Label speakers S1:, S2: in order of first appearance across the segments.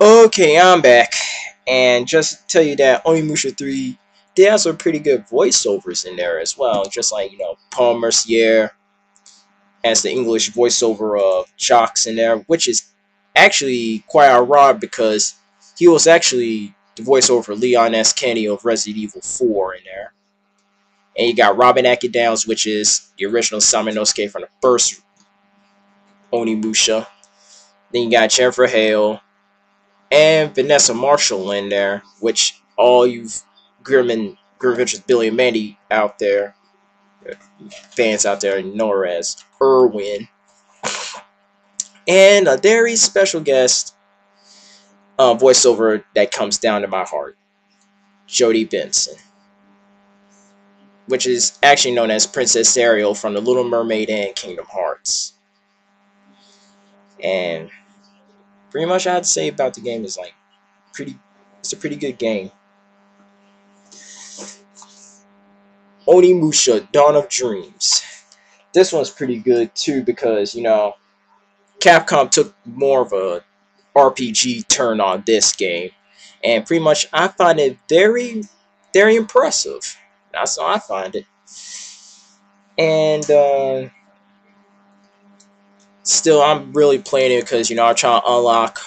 S1: Okay, I'm back. And just to tell you that Onimusha 3 did have some pretty good voiceovers in there as well. Just like, Paul Mercier as the English voiceover of Jocks in there, which is actually quite ironic because he was actually the voiceover for Leon S. Kennedy of Resident Evil 4 in there. And you got Robin Akidowns, which is the original Saminosuke from the first Onimusha. Then you got Jennifer Hale and Vanessa Marshall in there, which all you Grim Adventures Billy and Mandy out there, fans out there know her as Irwin. And a very special guest voiceover that comes down to my heart, Jodie Benson, which is actually known as Princess Ariel from The Little Mermaid and Kingdom Hearts. And pretty much I had to say about the game is like it's a pretty good game. Onimusha Dawn of Dreams. This one's pretty good too because, Capcom took more of a RPG turn on this game. And pretty much I find it very, very impressive. That's how I find it. And still I'm really playing it because, I'm trying to unlock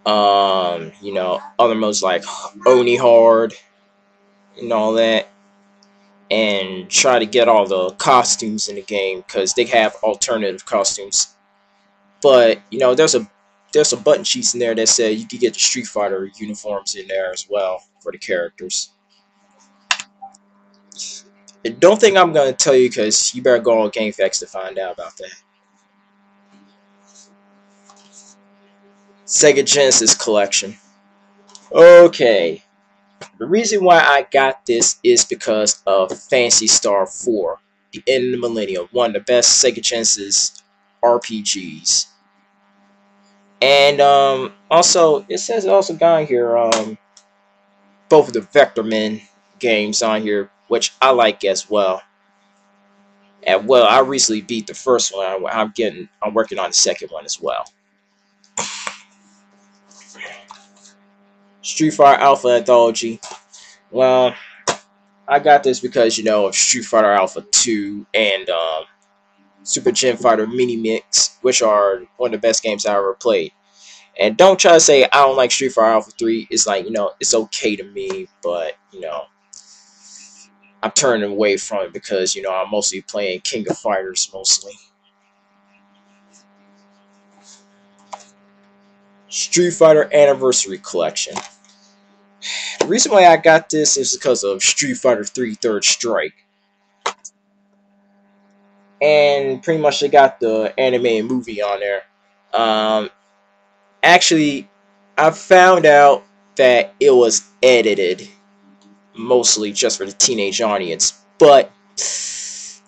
S1: other modes like Oni Hard and all that, and try to get all the costumes in the game because they have alternative costumes. But there's a button sheets in there that say you can get the Street Fighter uniforms in there as well for the characters. I don't think I'm gonna tell you because you better go on GameFAQs to find out about that. Sega Genesis Collection. Okay. The reason why I got this is because of Phantasy Star 4, The End of the Millennium, one of the best Sega Genesis RPGs. And also, it says it also got here both of the Vectorman games on here, which I like as well. And well, I recently beat the first one. I'm working on the second one as well. Street Fighter Alpha Anthology. Well, I got this because of Street Fighter Alpha 2 and Super Gen Fighter Mini Mix, which are one of the best games I ever played. And don't try to say I don't like Street Fighter Alpha 3. It's like, it's okay to me, but I'm turning away from it because, I'm mostly playing King of Fighters mostly. Street Fighter Anniversary Collection. The reason why I got this is because of Street Fighter 3 Third Strike. And pretty much they got the anime and movie on there. Actually, I found out that it was edited mostly just for the teenage audience, but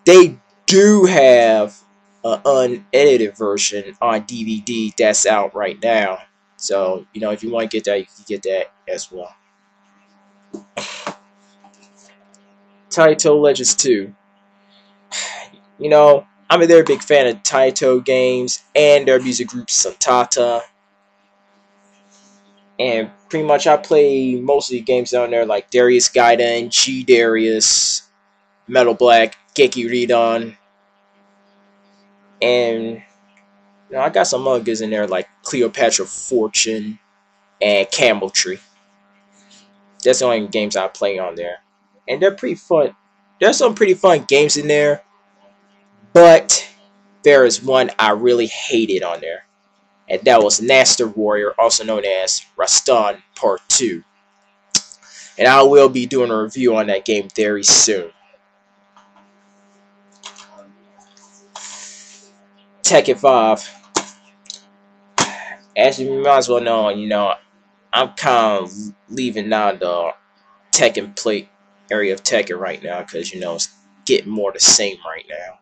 S1: they do have an unedited version on DVD that's out right now. So, if you want to get that, you can get that as well. Taito Legends 2. I'm a very big fan of Taito games and their music group Santata. And pretty much I play mostly games down there like Darius Gaiden, G Darius, Metal Black, Geki Ridon. And I got some mangas in there like Cleopatra Fortune and Camel Tree. That's the only games I play on there. And they're pretty fun. There's some pretty fun games in there. But there is one I really hated on there. And that was Naster Warrior, also known as Rastan Part 2. And I will be doing a review on that game very soon. Tekken 5. As you might as well know, I'm kind of leaving now the Tekken plate area of Tekken right now because, it's getting more the same right now.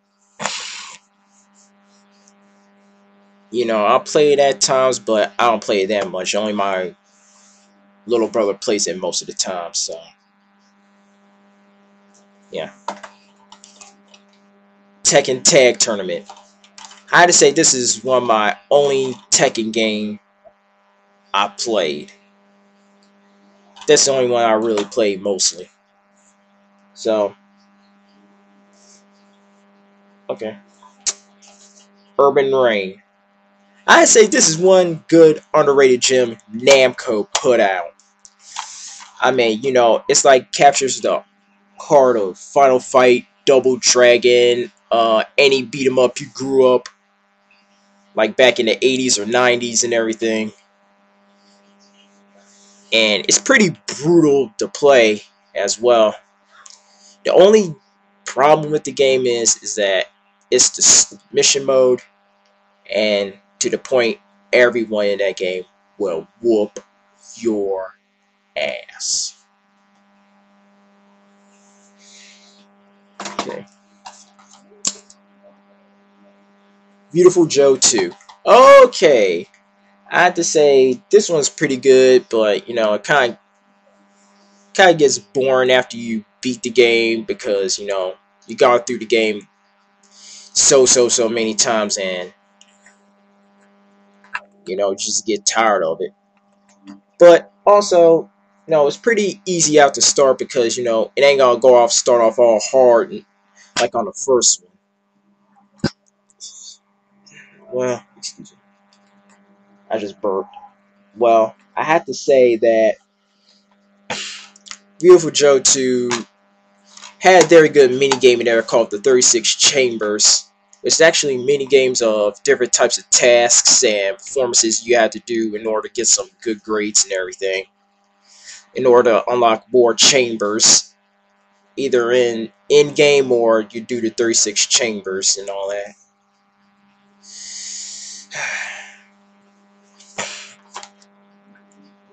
S1: I'll play it at times, but I don't play it that much. Only my little brother plays it most of the time, so yeah. Tekken Tag Tournament. I had to say this is one of my only Tekken game I played. That's the only one I really played mostly. So, okay. Urban Reign. I'd say this is one good underrated gem Namco put out. I mean, you know, it's like captures the heart of Final Fight, Double Dragon, any beat 'em up you grew up like back in the 80s or 90s and everything. And it's pretty brutal to play as well. The only problem with the game is that it's the mission mode, and to the point everyone in that game will whoop your ass. Okay. Beautiful Joe 2. Okay. I have to say this one's pretty good, but you know, it kind of gets boring after you beat the game because, you know, you gone through the game so many times, and you know, just get tired of it. But also, you know, it's pretty easy out to start because, you know, it ain't gonna start off all hard and, like on the first one. Well, excuse me, I just burped. Well, I have to say that Beautiful Joe 2 had a very good mini game in there called the 36 Chambers. It's actually mini games of different types of tasks and performances you have to do in order to get some good grades and everything. In order to unlock more chambers, either in game or you do the 36 chambers and all that.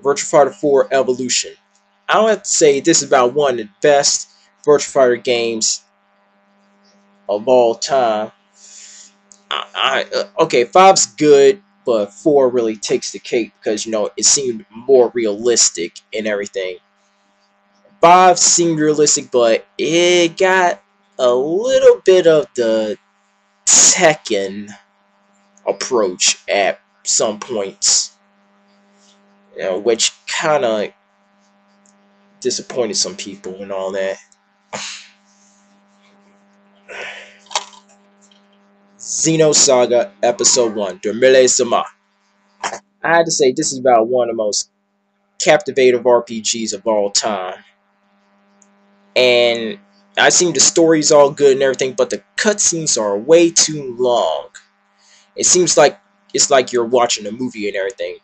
S1: Virtua Fighter 4 Evolution. I don't have to say this is about one of the best Virtua Fighter games of all time. Okay, 5's good, but 4 really takes the cake because, you know, it seemed more realistic and everything. 5 seemed realistic, but it got a little bit of the Tekken approach at some points, you know, which kind of disappointed some people and all that. Xenosaga Episode 1, Dermile Sama. I had to say this is about one of the most captivating RPGs of all time. And I think the story's all good and everything, but the cutscenes are way too long. It seems like it's like you're watching a movie and everything.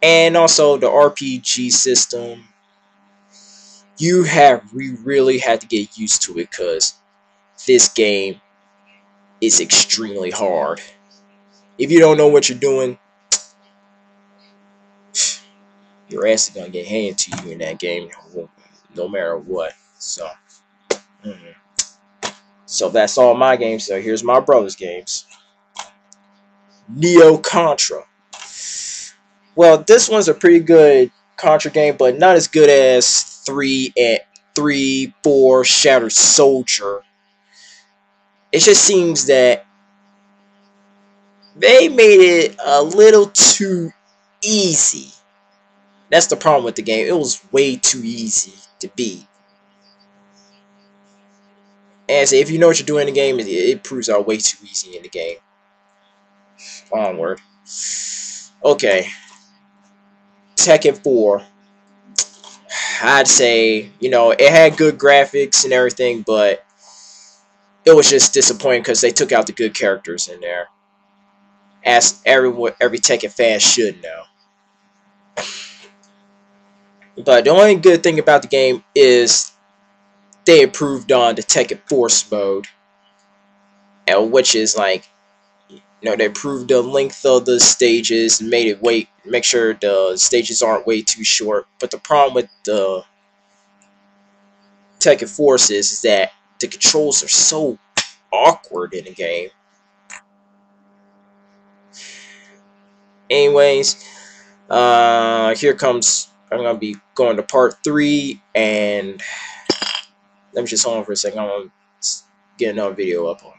S1: And also the RPG system, we really had to get used to it because this game is extremely hard. If you don't know what you're doing, your ass is gonna get handed to you in that game, no matter what. So, so that's all my games. So here's my brother's games. Neo Contra. Well, this one's a pretty good Contra game, but not as good as 3, 4 Shattered Soldier. It just seems that they made it a little too easy. That's the problem with the game. It was way too easy to beat. And so if you know what you're doing in the game, it proves out way too easy in the game. Onward. Okay. Tekken 4. I'd say, you know, it had good graphics and everything, but it was just disappointing because they took out the good characters in there. As every Tekken fan should know. But the only good thing about the game is they improved on the Tekken Force mode, and which is like, you know, they improved the length of the stages and make sure the stages aren't way too short. But the problem with the Tekken Force is that the controls are so awkward in the game. Anyways, here comes, I'm gonna be going to part 3, and let me just hold on for a second. I'm gonna get another video up on